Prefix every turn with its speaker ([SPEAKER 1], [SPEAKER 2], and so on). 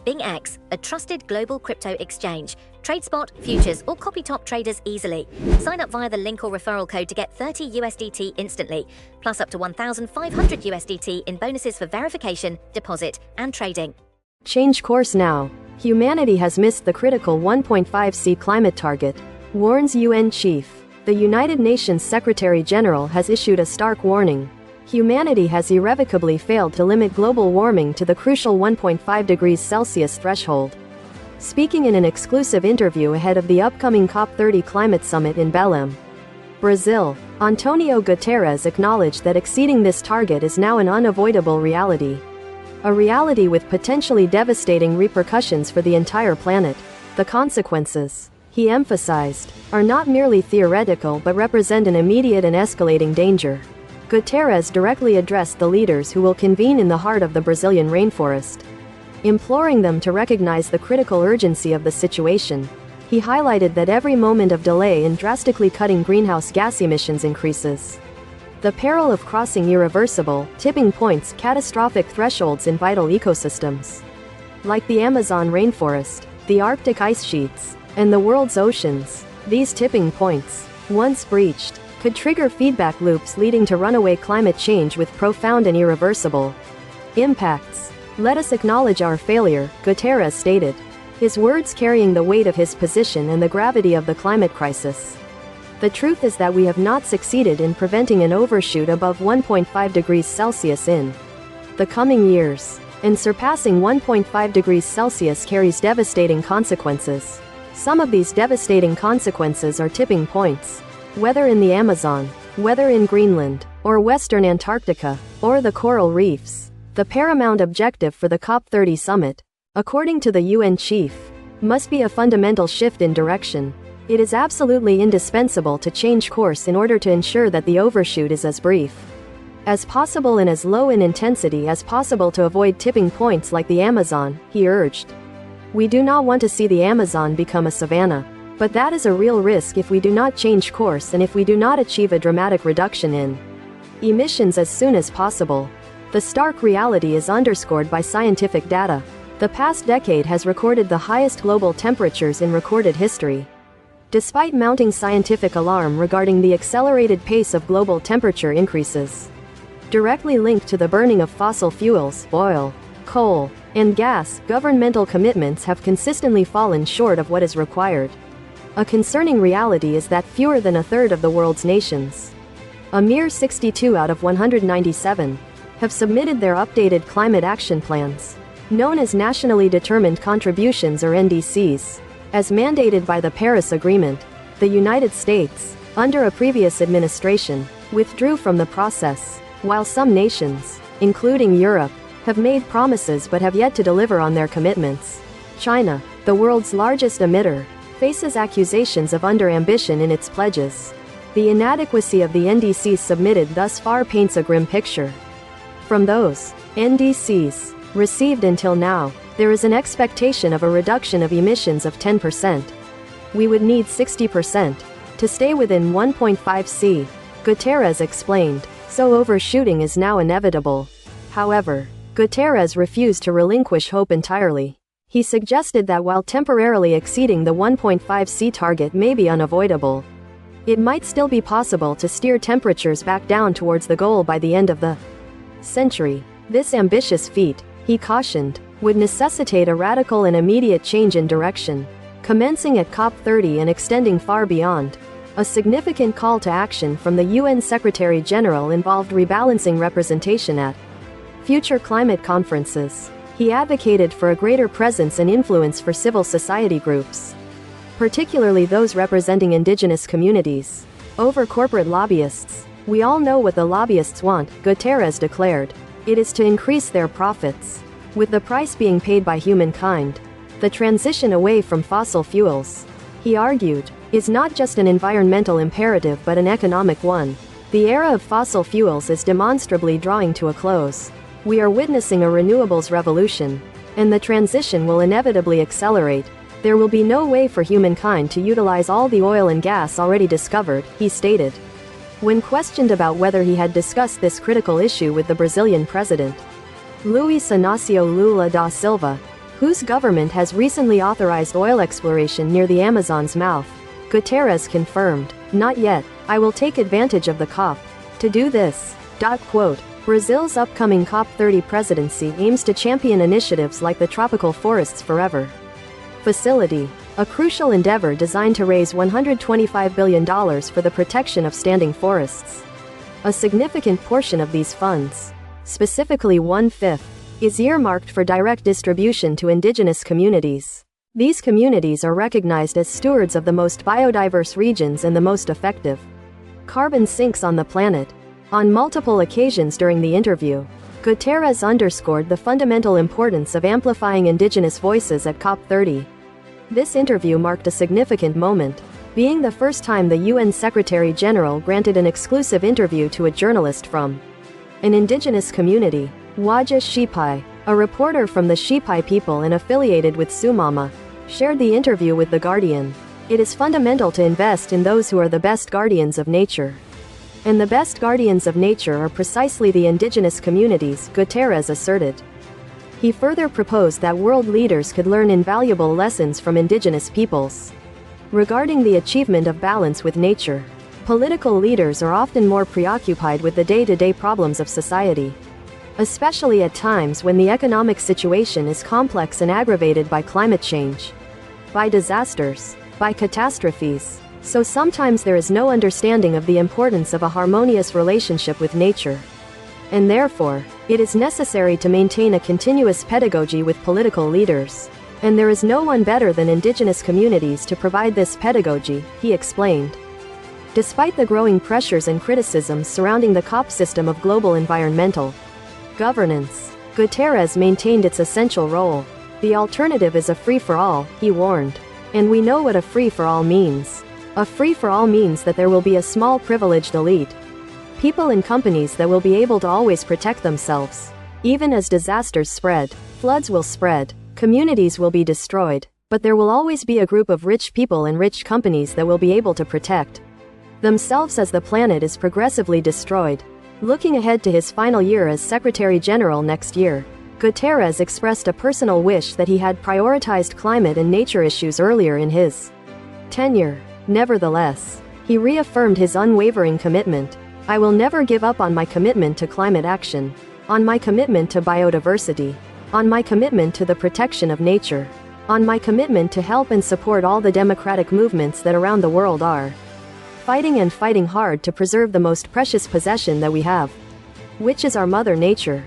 [SPEAKER 1] BingX, a trusted global crypto exchange. Trade spot, futures, or copy top traders easily. Sign up via the link or referral code to get 30 USDT instantly, plus up to 1,500 USDT in bonuses for verification, deposit, and trading.
[SPEAKER 2] Change course now. Humanity has missed the critical 1.5°C climate target, warns UN chief. The United Nations Secretary-General has issued a stark warning. Humanity has irrevocably failed to limit global warming to the crucial 1.5 degrees Celsius threshold. Speaking in an exclusive interview ahead of the upcoming COP30 climate summit in Belém, Brazil, António Guterres acknowledged that exceeding this target is now an unavoidable reality. A reality with potentially devastating repercussions for the entire planet. The consequences, he emphasized, are not merely theoretical but represent an immediate and escalating danger. Guterres directly addressed the leaders who will convene in the heart of the Brazilian rainforest, imploring them to recognize the critical urgency of the situation. He highlighted that every moment of delay in drastically cutting greenhouse gas emissions increases the peril of crossing irreversible, tipping points, catastrophic thresholds in vital ecosystems. Like the Amazon rainforest, the Arctic ice sheets, and the world's oceans, these tipping points, once breached, could trigger feedback loops leading to runaway climate change with profound and irreversible impacts. Let us acknowledge our failure, Guterres stated, his words carrying the weight of his position and the gravity of the climate crisis. The truth is that we have not succeeded in preventing an overshoot above 1.5 degrees Celsius in the coming years, and surpassing 1.5 degrees Celsius carries devastating consequences. Some of these devastating consequences are tipping points. Whether in the Amazon, whether in Greenland, or Western Antarctica, or the coral reefs, the paramount objective for the COP30 summit, according to the UN chief, must be a fundamental shift in direction. It is absolutely indispensable to change course in order to ensure that the overshoot is as brief as possible and as low in intensity as possible to avoid tipping points like the Amazon, he urged. We do not want to see the Amazon become a savanna. But that is a real risk if we do not change course and if we do not achieve a dramatic reduction in emissions as soon as possible. The stark reality is underscored by scientific data. The past decade has recorded the highest global temperatures in recorded history. Despite mounting scientific alarm regarding the accelerated pace of global temperature increases, directly linked to the burning of fossil fuels, oil, coal, and gas, governmental commitments have consistently fallen short of what is required. A concerning reality is that fewer than a third of the world's nations, a mere 62 out of 197, have submitted their updated climate action plans, known as Nationally Determined Contributions or NDCs. As mandated by the Paris Agreement, the United States, under a previous administration, withdrew from the process, while some nations, including Europe, have made promises but have yet to deliver on their commitments. China, the world's largest emitter, faces accusations of under-ambition in its pledges. The inadequacy of the NDCs submitted thus far paints a grim picture. From those NDCs received until now, there is an expectation of a reduction of emissions of 10%. We would need 60% to stay within 1.5°C, Guterres explained, so overshooting is now inevitable. However, Guterres refused to relinquish hope entirely. He suggested that while temporarily exceeding the 1.5°C target may be unavoidable, it might still be possible to steer temperatures back down towards the goal by the end of the century. This ambitious feat, he cautioned, would necessitate a radical and immediate change in direction, commencing at COP30 and extending far beyond. A significant call to action from the UN Secretary-General involved rebalancing representation at future climate conferences. He advocated for a greater presence and influence for civil society groups, particularly those representing indigenous communities, over corporate lobbyists. We all know what the lobbyists want, Guterres declared. It is to increase their profits, with the price being paid by humankind. The transition away from fossil fuels, he argued, is not just an environmental imperative but an economic one. The era of fossil fuels is demonstrably drawing to a close. We are witnessing a renewables revolution, and the transition will inevitably accelerate. There will be no way for humankind to utilize all the oil and gas already discovered, he stated. When questioned about whether he had discussed this critical issue with the Brazilian president, Luiz Inácio Lula da Silva, whose government has recently authorized oil exploration near the Amazon's mouth. Guterres confirmed, "Not yet. I will take advantage of the COP to do this." Quote, Brazil's upcoming COP30 presidency aims to champion initiatives like the Tropical Forests Forever facility, a crucial endeavor designed to raise $125 billion for the protection of standing forests. A significant portion of these funds, specifically 1/5, is earmarked for direct distribution to indigenous communities. These communities are recognized as stewards of the most biodiverse regions and the most effective carbon sinks on the planet. On multiple occasions during the interview, Guterres underscored the fundamental importance of amplifying indigenous voices at COP30. This interview marked a significant moment, being the first time the UN Secretary-General granted an exclusive interview to a journalist from an indigenous community. Waja Shipai, a reporter from the Shipai people and affiliated with Sumama, shared the interview with The Guardian. "It is fundamental to invest in those who are the best guardians of nature. And the best guardians of nature are precisely the indigenous communities," Guterres asserted. He further proposed that world leaders could learn invaluable lessons from indigenous peoples regarding the achievement of balance with nature. Political leaders are often more preoccupied with the day-to-day problems of society, especially at times when the economic situation is complex and aggravated by climate change, by disasters, by catastrophes. So sometimes there is no understanding of the importance of a harmonious relationship with nature. And therefore, it is necessary to maintain a continuous pedagogy with political leaders. And there is no one better than indigenous communities to provide this pedagogy, he explained. Despite the growing pressures and criticisms surrounding the COP system of global environmental governance, Guterres maintained its essential role. The alternative is a free-for-all, he warned. And we know what a free-for-all means. A free-for-all means that there will be a small privileged elite, people and companies that will be able to always protect themselves. Even as disasters spread, floods will spread, communities will be destroyed, but there will always be a group of rich people and rich companies that will be able to protect themselves as the planet is progressively destroyed. Looking ahead to his final year as Secretary-General next year, Guterres expressed a personal wish that he had prioritized climate and nature issues earlier in his tenure. Nevertheless, he reaffirmed his unwavering commitment. "I will never give up on my commitment to climate action, on my commitment to biodiversity, on my commitment to the protection of nature, on my commitment to help and support all the democratic movements that around the world are fighting hard to preserve the most precious possession that we have, which is our Mother Nature."